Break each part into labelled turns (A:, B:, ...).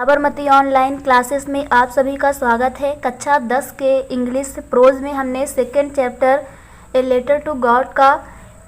A: Sabarmati online classes में आप सभी का स्वागत है। कक्षा 10 के इंग्लिश प्रोज में हमने second chapter a letter to God का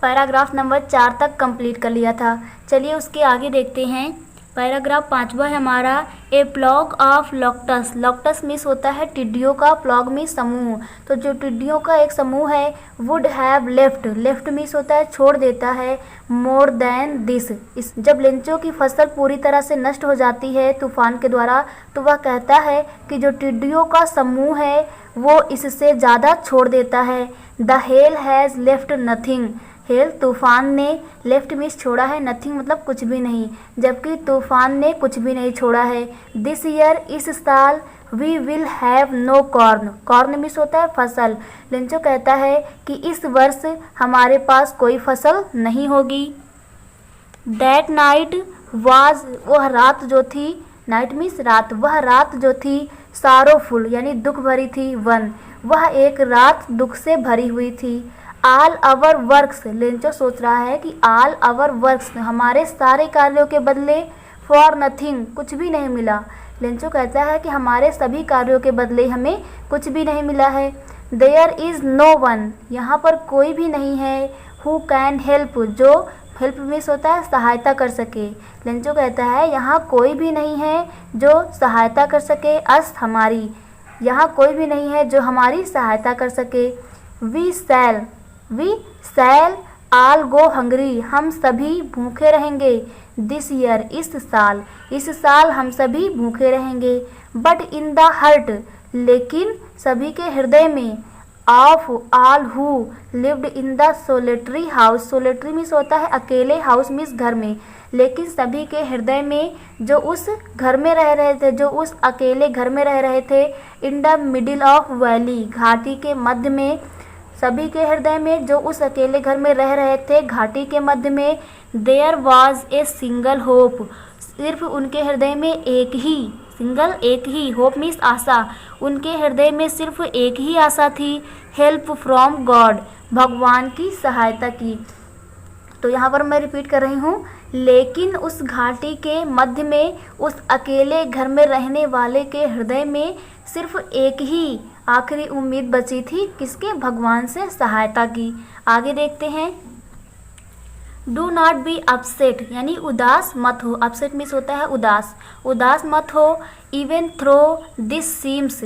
A: पैराग्राफ नंबर 4 तक कंप्लीट कर लिया था। चलिए उसके आगे देखते हैं। पैराग्राफ 5वां है हमारा ए फ्लॉक ऑफ लॉक्टस। लॉक्टस मीन्स होता है टिड्डियों का, फ्लॉक मीन्स समूह। तो जो टिड्डियों का एक समूह है would have left, left means होता है छोड़ देता है, मोर देन दिस। जब लेंचों की फसल पूरी तरह से नष्ट हो जाती है तूफान के द्वारा, तो वह कहता है कि जो टिड्डियों का समूह है वो इससे ज़्यादा छोड़ देता है। The hell has left nothing. Hello तूफान ने, लेफ्ट मीन्स छोड़ा है, नथिंग मतलब कुछ भी नहीं, जबकि तूफान ने कुछ भी नहीं छोड़ा है। दिस ईयर, इस साल, we will have no corn. Corn means होता है फसल। लेंचो कहता है कि इस वर्ष हमारे पास कोई फसल नहीं होगी। दैट नाइट वाज, वह रात जो थी, नाइट मीन्स रात, वह रात जो थी, सारोफुल यानी दुख भरी थी, वन, वह एक रात दुख से भरी हुई थी। ऑल आवर वर्क्स, लेंचो सोच रहा है कि ऑल आवर वर्क्स, हमारे सारे कार्यों के बदले, फॉर नथिंग, कुछ भी नहीं मिला। लेंचो कहता है कि हमारे सभी कार्यों के बदले हमें कुछ भी नहीं मिला है। देयर इज़ नो वन, यहाँ पर कोई भी नहीं है, हु कैन हेल्प, जो हेल्प मीन्स होता है सहायता कर सके। लेंचो कहता है यहाँ कोई भी नहीं है जो सहायता कर सके, अस हमारी, यहाँ कोई भी नहीं है जो हमारी सहायता कर सके। We shall all go hungry, हम सभी भूखे रहेंगे। दिस ईयर, इस साल हम सभी भूखे रहेंगे। बट इन द हर्ट, लेकिन सभी के हृदय में, of all who lived in the solitary house, solitary means होता है अकेले, हाउस मीन्स घर में, लेकिन सभी के हृदय में जो उस घर में रह रहे थे, जो उस अकेले घर में रह रहे थे, in the middle of valley, घाटी के मध्य में, सभी के हृदय में जो उस अकेले घर में रह रहे थे घाटी के मध्य में, there was a single hope, सिर्फ उनके हृदय में एक ही, सिंगल एक ही, होप मीन्स आशा, उनके हृदय में सिर्फ एक ही आशा थी, हेल्प फ्रॉम गॉड, भगवान की सहायता की। तो यहाँ पर मैं रिपीट कर रही हूँ, लेकिन उस घाटी के मध्य में, उस अकेले घर में रहने वाले के हृदय में सिर्फ एक ही आखिरी उम्मीद बची थी, किसके, भगवान से सहायता की। आगे देखते हैं। डू नॉट बी अपसेट, यानी उदास मत हो, अपसेट मीन्स होता है उदास, उदास मत हो। Even though this seems,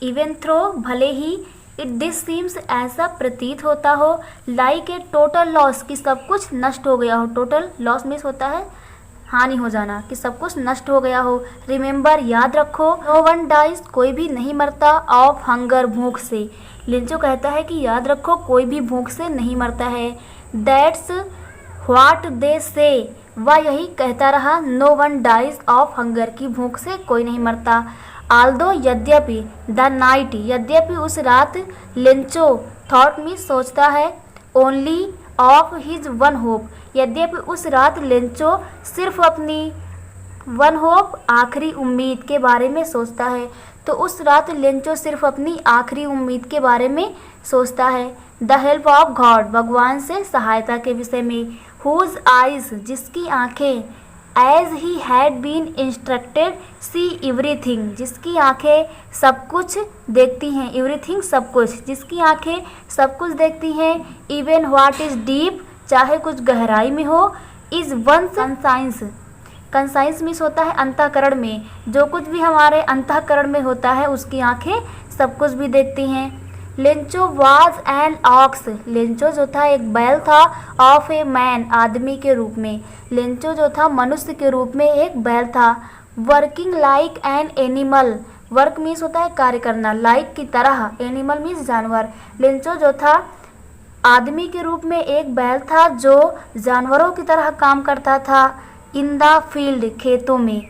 A: even though भले ही, इट दिस सीम्स ऐसा प्रतीत होता हो, लाइक ए टोटल लॉस कि सब कुछ नष्ट हो गया हो। टोटल लॉस मीन्स होता है हानि हो जाना, कि सब कुछ नष्ट हो गया हो। रिमेंबर, याद रखो, नो वन डाइज, कोई भी नहीं मरता, ऑफ हंगर, भूख से। लिंचो कहता है कि याद रखो कोई भी भूख से नहीं मरता है। दैट्स व्हाट दे से, वह यही कहता रहा, no one dies of hunger, की भूख से कोई नहीं मरता। आल्दो, यद्यपि, द नाइट, यद्यपि उस रात, लेंचो थॉट में सोचता है, only of his one hope, यद्यपि उस रात लेंचो सिर्फ अपनी वन होप, आखिरी उम्मीद के बारे में सोचता है। तो उस रात लेंचो सिर्फ अपनी आखिरी उम्मीद के बारे में सोचता है। द हेल्प ऑफ गॉड, भगवान से सहायता के विषय में। हुज आइज, जिसकी आंखें, as he had been instructed see everything, जिसकी आंखें सब कुछ देखती हैं, एवरीथिंग सब कुछ, जिसकी आंखें सब कुछ देखती हैं। इवन व्हाट इज डीप, चाहे कुछ गहराई में हो। Is one's conscience, conscience means होता है अंतःकरण में, जो कुछ भी हमारे अंतःकरण में होता है उसकी आंखें सब कुछ भी देखती हैं। Lencho was an ox, Lencho जो था एक बैल था, ऑफ ए मैन, आदमी के रूप में, लेंचो जो था मनुष्य के रूप में एक बैल था। Working like an animal, work means होता है कार्य करना, लाइक की तरह, एनिमल मीन्स जानवर। लेंचो जो था आदमी के रूप में एक बैल था जो जानवरों की तरह काम करता था। इन द फील्ड, खेतों में,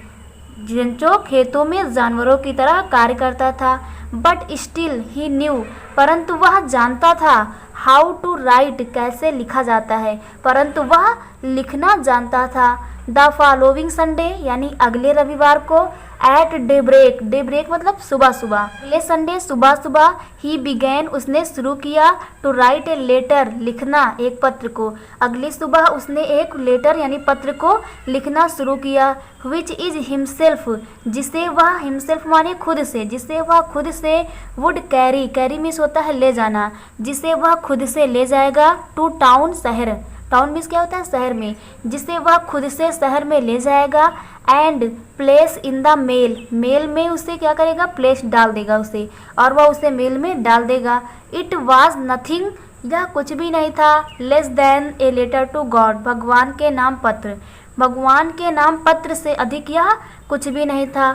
A: लेंचो खेतों में जानवरों की तरह कार्य करता था। बट स्टिल ही न्यू, परंतु वह जानता था, हाउ टू राइट, कैसे लिखा जाता है, परंतु वह लिखना जानता था। द फॉलोइंग संडे यानी अगले रविवार को, एट डेब्रेक, डेब्रेक मतलब सुबह सुबह, अगले संडे सुबह सुबह, ही बिगैन उसने शुरू किया, टू राइट ए लेटर लिखना एक पत्र को, अगली सुबह उसने एक लेटर यानी पत्र को लिखना शुरू किया, विच इज हिमसेल्फ जिसे वह, हिमसेल्फ माने खुद से, जिसे वह खुद से, वुड कैरी, कैरी मीन्स होता है ले जाना, जिसे वह खुद से ले जाएगा, टू टाउन शहर, टाउन मीन्स क्या होता है शहर में, जिसे वह खुद से शहर में ले जाएगा, and place in the mail, mail में उसे क्या करेगा प्लेस डाल देगा उसे, और वह उसे मेल में डाल देगा। इट वाज नथिंग, यह कुछ भी नहीं था, less than a letter to God, भगवान के नाम पत्र, भगवान के नाम पत्र से अधिक यह कुछ भी नहीं था।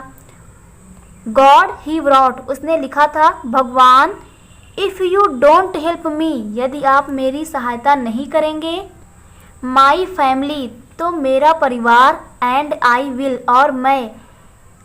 A: गॉड ही व्रॉट, उसने लिखा था भगवान, if you don't help me, यदि आप मेरी सहायता नहीं करेंगे, माई फैमिली, तो मेरा परिवार, एंड आई विल, और मैं,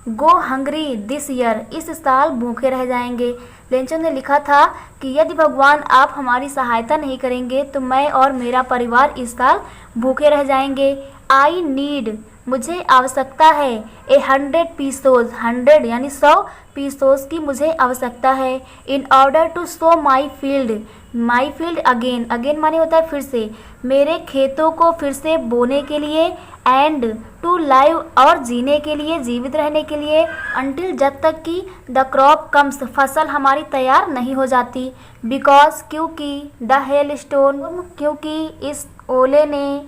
A: गो हंग्री दिस ईयर, इस साल भूखे रह जाएंगे। लेंचन ने लिखा था कि यदि भगवान आप हमारी सहायता नहीं करेंगे तो मैं और मेरा परिवार इस साल भूखे रह जाएंगे। आई नीड, मुझे आवश्यकता है, 100 पीसोज, 100 यानी 100 पीसोज की मुझे आवश्यकता है, in order to sow my field, my field again, again माने होता है फिर से, मेरे खेतों को फिर से बोने के लिए, एंड टू लाइव, और जीने के लिए, जीवित रहने के लिए, अंटिल जब तक कि द क्रॉप कम्स, फसल हमारी तैयार नहीं हो जाती, बिकॉज क्योंकि, द हेल स्टोन, क्योंकि इस ओले ने,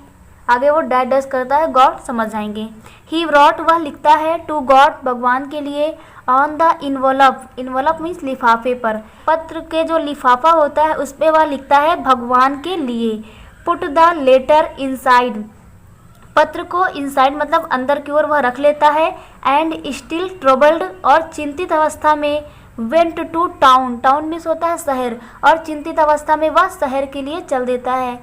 A: आगे वो डैश डैश करता है, गॉड समझ जाएंगे। ही व्रॉट, वह लिखता है, टू गॉड, भगवान के लिए, on the involve, involve means लिफाफे पर, पत्र के जो लिफाफा होता है उस पर वह लिखता है भगवान के लिए। पुट द लेटर इनसाइड, पत्र को इनसाइड मतलब अंदर की ओर वह रख लेता है, एंड स्टिल ट्रबल्ड, और चिंतित अवस्था में, went to town, town means होता है शहर, और चिंतित अवस्था में वह शहर के लिए चल देता है।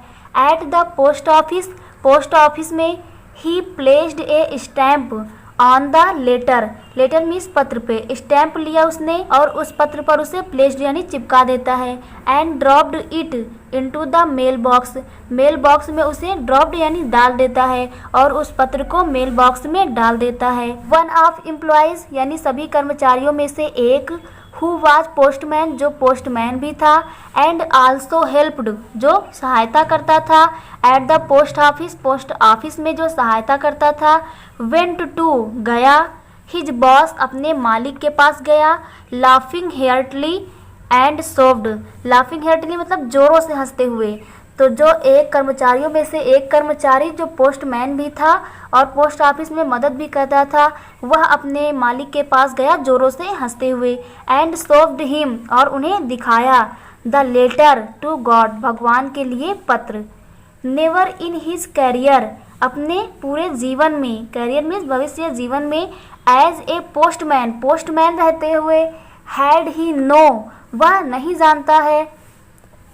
A: At the post office, post office में, he placed a stamp on the letter, letter means पत्र पे, स्टैम्प लिया उसने और उस पत्र पर उसे प्लेस्ड यानी चिपका देता है, and dropped it into the mailbox, mailbox में उसे ड्रॉप्ड यानी डाल देता है और उस पत्र को मेल बॉक्स में डाल देता है। वन ऑफ एम्प्लॉयज यानी सभी कर्मचारियों में से एक, हु वाज पोस्टमैन, जो पोस्टमैन भी था, एंड आल्सो हेल्प्ड, जो सहायता करता था, eight the post office, post office में जो सहायता करता था, वेंट टू, गया, हिज बॉस, अपने मालिक के पास गया, लाफिंग हेयरटली एंड सोफ्ड, लाफिंग हेयरटली मतलब जोरों से हंसते हुए, तो जो एक कर्मचारियों में से एक कर्मचारी जो पोस्टमैन भी था और पोस्ट ऑफिस में मदद भी करता था, वह अपने मालिक के पास गया जोरों से हंसते हुए, एंड सोफ्ड हिम, और उन्हें दिखाया, द लेटर टू गॉड, भगवान के लिए पत्र। नेवर इन हिज कैरियर, अपने पूरे जीवन में, कैरियर में भविष्य जीवन में, एज ए पोस्टमैन, पोस्टमैन रहते हुए, हैड ही नो, वह नहीं जानता है,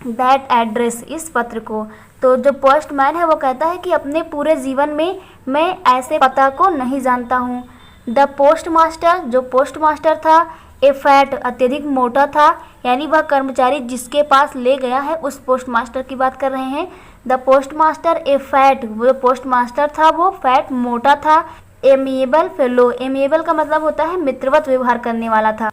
A: दैट एड्रेस, इस पत्र को। तो जो पोस्टमैन है वो कहता है कि अपने पूरे जीवन में मैं ऐसे पता को नहीं जानता हूँ। द पोस्ट मास्टर, जो पोस्ट मास्टर था, ए फैट, अत्यधिक मोटा था, यानी वह कर्मचारी जिसके पास ले गया है उस पोस्ट मास्टर की बात कर रहे हैं। The post master A fat, वो जो पोस्ट मास्टर था वो फैट मोटा था। एमिएबल फेलो, एमिएबल का मतलब होता है मित्रवत व्यवहार करने वाला था।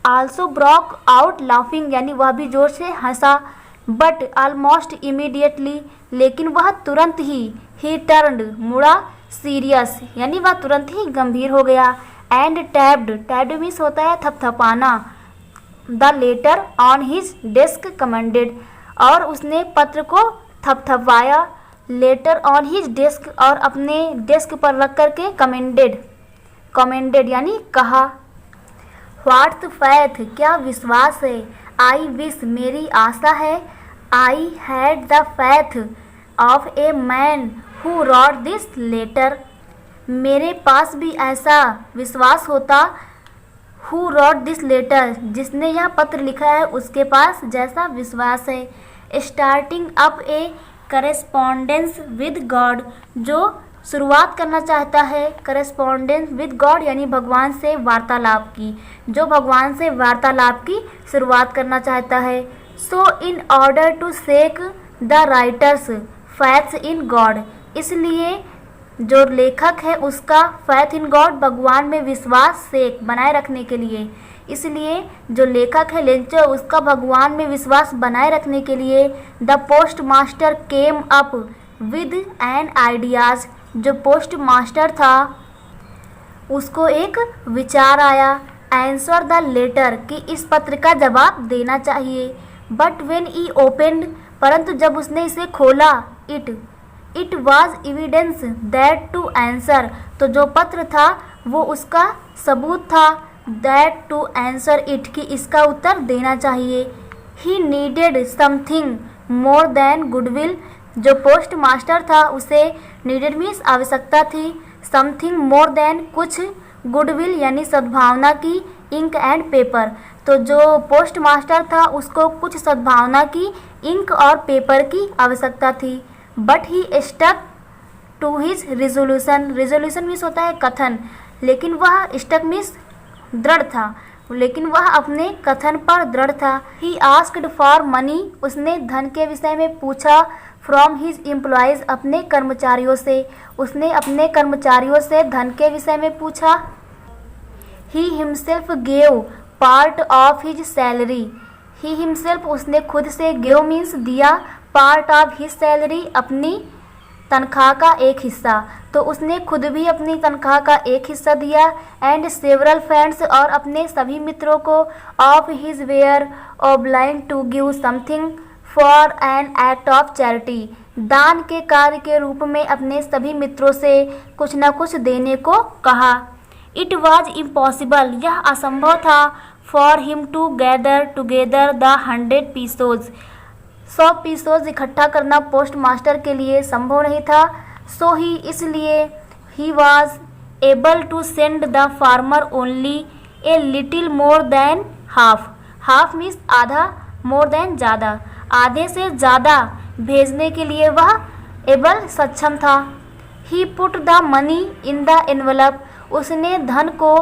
A: आल्सो ब्रॉक आउट लाफिंग, यानी वह भी जोर से हंसा, बट ऑलमोस्ट इमीडिएटली, लेकिन वह तुरंत ही टर्न्ड, मुड़ा, सीरियस, यानी वह तुरंत ही गंभीर हो गया, एंड टैप्ड, टैप्ड मीन्स होता है थपथपाना, the letter on his desk commended, और उसने पत्र को थपथपाया, लेटर ऑन हिज डेस्क, और अपने डेस्क पर रख करके कमेंडेड, कमेंडेड यानी कहा। व्हाट्स फैथ, क्या विश्वास है, आई विश, मेरी आशा है, I had the faith of a man who wrote this letter, मेरे पास भी ऐसा विश्वास होता, हु रॉट दिस लेटर, जिसने यह पत्र लिखा है उसके पास जैसा विश्वास है। Starting up A correspondence with God, जो शुरुआत करना चाहता है करेस्पॉन्डेंस विद गॉड यानी भगवान से वार्तालाप की, जो भगवान से वार्तालाप की शुरुआत करना चाहता है। So in order to shake the writers faiths in God, इसलिए जो लेखक है उसका फैथ इन गॉड, भगवान में विश्वास से बनाए रखने के लिए, इसलिए जो लेखक है लेंचो उसका भगवान में विश्वास बनाए रखने के लिए the postmaster came up with an ideas, जो पोस्ट मास्टर था उसको एक विचार आया, आंसर द लेटर, कि इस पत्र का जवाब देना चाहिए। बट वेन ई ओपेंड, परंतु जब उसने इसे खोला, it was evidence that to answer, तो जो पत्र था वो उसका सबूत था, दैट टू आंसर इट, कि इसका उत्तर देना चाहिए। He needed something more than goodwill, जो पोस्ट मास्टर था उसे नीडेड मीन्स आवश्यकता थी, समथिंग मोर देन कुछ, गुडविल यानी सद्भावना की, इंक एंड पेपर, तो जो पोस्ट मास्टर था उसको कुछ सद्भावना की, इंक और पेपर की आवश्यकता थी। But he stuck to his resolution, resolution means होता है कथन, लेकिन वह स्टक मीन्स दृढ़ था, लेकिन वह अपने कथन पर दृढ़ था। ही आस्क्ड फॉर मनी, उसने धन के विषय में पूछा, फ्रॉम हिज एम्प्लॉयज़, अपने कर्मचारियों से, उसने अपने कर्मचारियों से धन के विषय में पूछा। He himself gave part of his salary, he himself उसने खुद से, गेव मीन्स दिया, पार्ट ऑफ हिज सैलरी अपनी तनख्वाह का एक हिस्सा, तो उसने खुद भी अपनी तनख्वाह का एक हिस्सा दिया, एंड सेवरल फ्रेंड्स, और अपने सभी मित्रों को, of his were obliging to give something for an act of charity, दान के कार्य के रूप में अपने सभी मित्रों से कुछ न कुछ देने को कहा। इट वॉज इम्पॉसिबल, यह असंभव था, for him to gather together the 100 pesos, 100 pesos इकट्ठा करना पोस्ट मास्टर के लिए संभव नहीं था। सो ही, इसलिए, he was able to send the farmer only a little more than half, half means आधा, मोर देन ज़्यादा, आधे से ज़्यादा भेजने के लिए वह एबल सक्षम था। He put the money in the envelope, उसने धन को,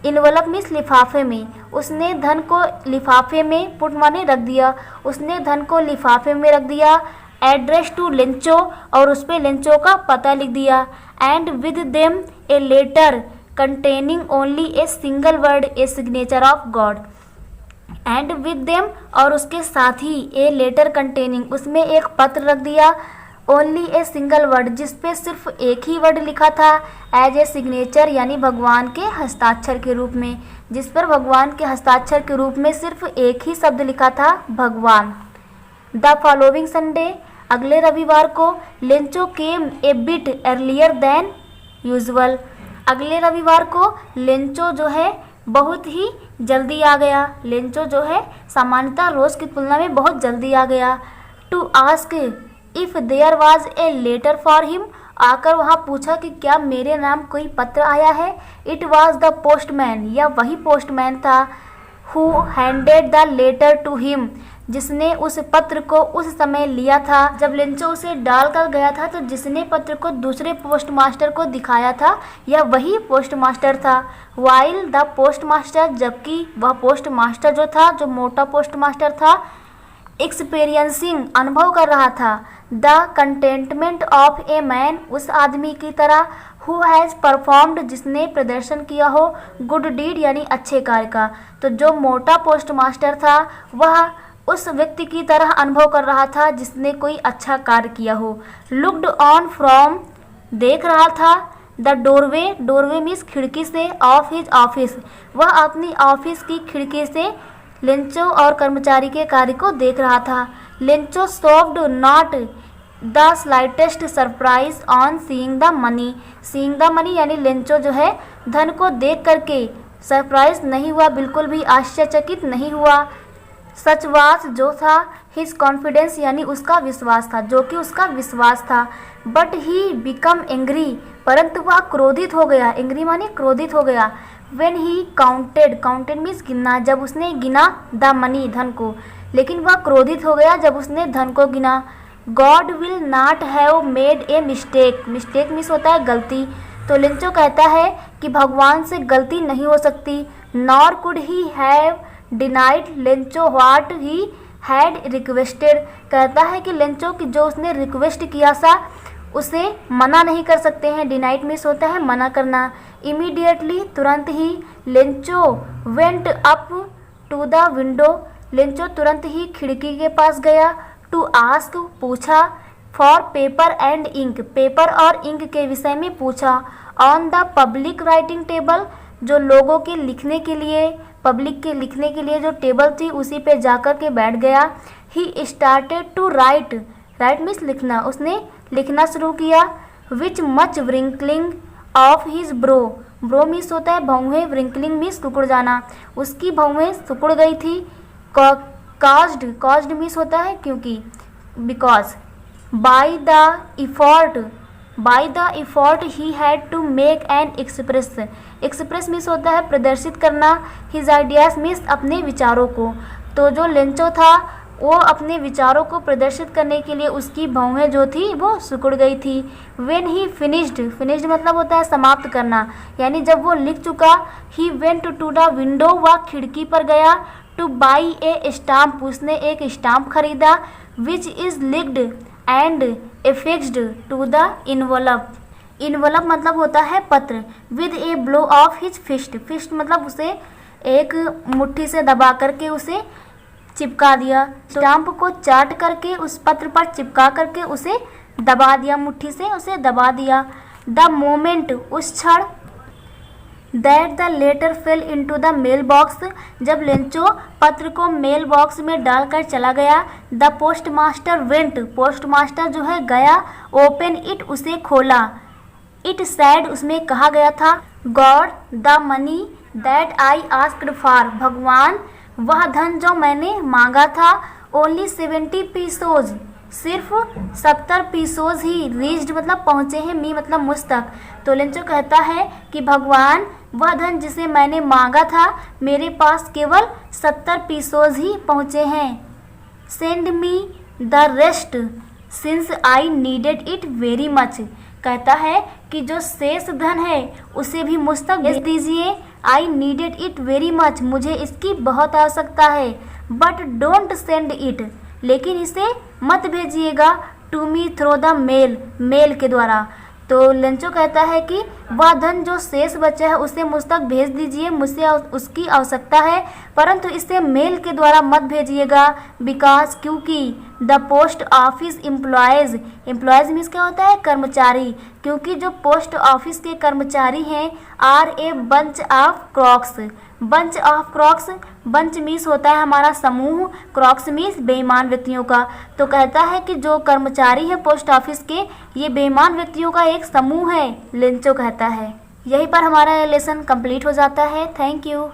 A: इनवलप मीन्स लिफाफे में, उसने धन को लिफाफे में, पुट माने रख दिया, उसने धन को लिफाफे में रख दिया, एड्रेस टू लेंचो, और उस पर लेंचो का पता लिख दिया, and with them a letter containing only a single word a signature of God, and with them, और उसके साथ ही, ए लेटर कंटेनिंग, उसमें एक पत्र रख दिया, ओनली ए सिंगल वर्ड, जिसपे सिर्फ एक ही वर्ड लिखा था, एज ए सिग्नेचर यानी भगवान के हस्ताक्षर के रूप में, जिस पर भगवान के हस्ताक्षर के रूप में सिर्फ एक ही शब्द लिखा था, भगवान। द फॉलोइंग संडे, अगले रविवार को, लेंचो केम ए बिट अर्लियर देन यूजुअल, अगले रविवार को लेंचो जो है बहुत ही जल्दी आ गया, लेंचो जो है सामान्यतः रोज़ की तुलना में बहुत जल्दी आ गया। To ask if there was a letter for him, आकर वहाँ पूछा कि क्या मेरे नाम कोई पत्र आया है। इट वाज द पोस्टमैन, यह वही पोस्टमैन था, who handed the letter to him, जिसने उस पत्र को उस समय लिया था जब लेंचो उसे डाल कर गया था, तो जिसने पत्र को दूसरे पोस्ट मास्टर को दिखाया था यह वही पोस्ट मास्टर था। वाइल द पोस्ट मास्टर, जबकि वह पोस्ट मास्टर जो था, जो मोटा पोस्ट मास्टर था, एक्सपीरियंसिंग अनुभव कर रहा था, the containment of a man, उस आदमी की तरह, हु हैज़ परफॉर्म्ड, जिसने प्रदर्शन किया हो, गुड डीड यानी अच्छे कार्य का। तो जो मोटा पोस्ट मास्टर था वह उस व्यक्ति की तरह अनुभव कर रहा था जिसने कोई अच्छा कार्य किया हो। लुक्ड ऑन फ्रॉम, देख रहा था, द डोरवे, डोरवे मीन्स खिड़की से, ऑफ हिज ऑफिस, वह अपनी ऑफिस की खिड़की से लेंचो और कर्मचारी के कार्य को देख रहा था। Lencho showed not the slightest surprise on seeing the money, seeing the money यानी लेंचो जो है धन को देख करके सरप्राइज नहीं हुआ, बिल्कुल भी आश्चर्यचकित नहीं हुआ। सच वास, जो था, हिज कॉन्फिडेंस यानी उसका विश्वास था, जो कि उसका विश्वास था। बट ही बिकम एंग्री, परंतु वह क्रोधित हो गया, एंग्री माने क्रोधित हो गया। When he counted, counted means गिना, जब उसने गिना द मनी, धन को, लेकिन वह क्रोधित हो गया जब उसने धन को गिना। God will not have made a mistake, mistake means होता है गलती, तो लेंचो कहता है कि भगवान से गलती नहीं हो सकती। Nor could he have denied Lencho what he had requested, कहता है कि लेंचो की जो उसने रिक्वेस्ट किया था उसे मना नहीं कर सकते हैं। डिनाइट मीन्स होता है मना करना। इमीडिएटली तुरंत ही। Lencho went up to the window, Lencho तुरंत ही खिड़की के पास गया। टू आस्क पूछा। For paper and ink, paper और इंक के विषय में पूछा। On the public writing table, जो लोगों के लिखने के लिए, पब्लिक के लिखने के लिए जो टेबल थी उसी पे जाकर के बैठ गया। He started to write, write means लिखना, उसने लिखना शुरू किया। Which much wrinkling of his brow, brow means होता है भौहें, व्रिंकलिंग मीन्स सिकुड़ जाना, उसकी भौहें सिकुड़ गई थी। काज्ड, काज्ड मीन्स होता है क्योंकि, because. By the effort, by the effort he had to make an express, express means होता है प्रदर्शित करना। हिज आइडियाज मीन्स अपने विचारों को। तो जो लेंचो था वो अपने विचारों को प्रदर्शित करने के लिए उसकी भौहें जो थी वो सिकुड़ गई थी। व्हेन ही फिनिश्ड, फिनिश्ड मतलब होता है समाप्त करना, यानी जब वो लिख चुका। He went to the window, वह खिड़की पर गया। टू बाई ए स्टाम्प, उसने एक स्टाम्प खरीदा। Which is licked and affixed to the envelope, envelope मतलब होता है पत्र। With a blow of his fist, fist मतलब उसे एक मुट्ठी से दबा करके उसे चिपका दिया। स्टाम्प को चाट करके उस पत्र पर चिपका करके उसे दबा दिया, मुट्ठी से उसे दबा दिया। द मोमेंट, उस क्षण। That the letter fell into the mailbox, जब लेंचो पत्र को मेल बॉक्स में डालकर चला गया। The postmaster went, postmaster जो है गया। ओपन इट, उसे खोला। इट सैड, उसमें कहा गया था। God the money that I asked for, भगवान वह धन जो मैंने मांगा था। ओनली 70 पीसोज, सिर्फ 70 पीसोज ही। रीच्ड मतलब पहुँचे हैं, मी मतलब मुझ तक। तो लेंचो कहता है कि भगवान वह धन जिसे मैंने मांगा था मेरे पास केवल 70 पीसोज ही पहुँचे हैं। Send me the rest since I needed it very much, कहता है कि जो शेष धन है उसे भी मुझ तक भेज दीजिए। I needed it very much, मुझे इसकी बहुत आवश्यकता है। बट डोंट सेंड इट, लेकिन इसे मत भेजिएगा। To me through the mail, मेल के द्वारा। तो लेंचो कहता है कि वह धन जो शेष बचा है उसे मुझ तक भेज दीजिए, मुझसे उसकी आवश्यकता है, परंतु इसे मेल के द्वारा मत भेजिएगा। बिकॉज, क्योंकि the post office employees, employees means क्या होता है कर्मचारी, क्योंकि जो पोस्ट ऑफिस के कर्मचारी हैं are a bunch of crooks, bunch of crooks, bunch means होता है हमारा समूह, क्रॉक्स मीन्स बेईमान व्यक्तियों का। तो कहता है कि जो कर्मचारी है पोस्ट ऑफिस के ये बेईमान व्यक्तियों का एक समूह है, लेंचो कहता है। यहीं पर हमारा लेसन कंप्लीट हो जाता है। Thank you.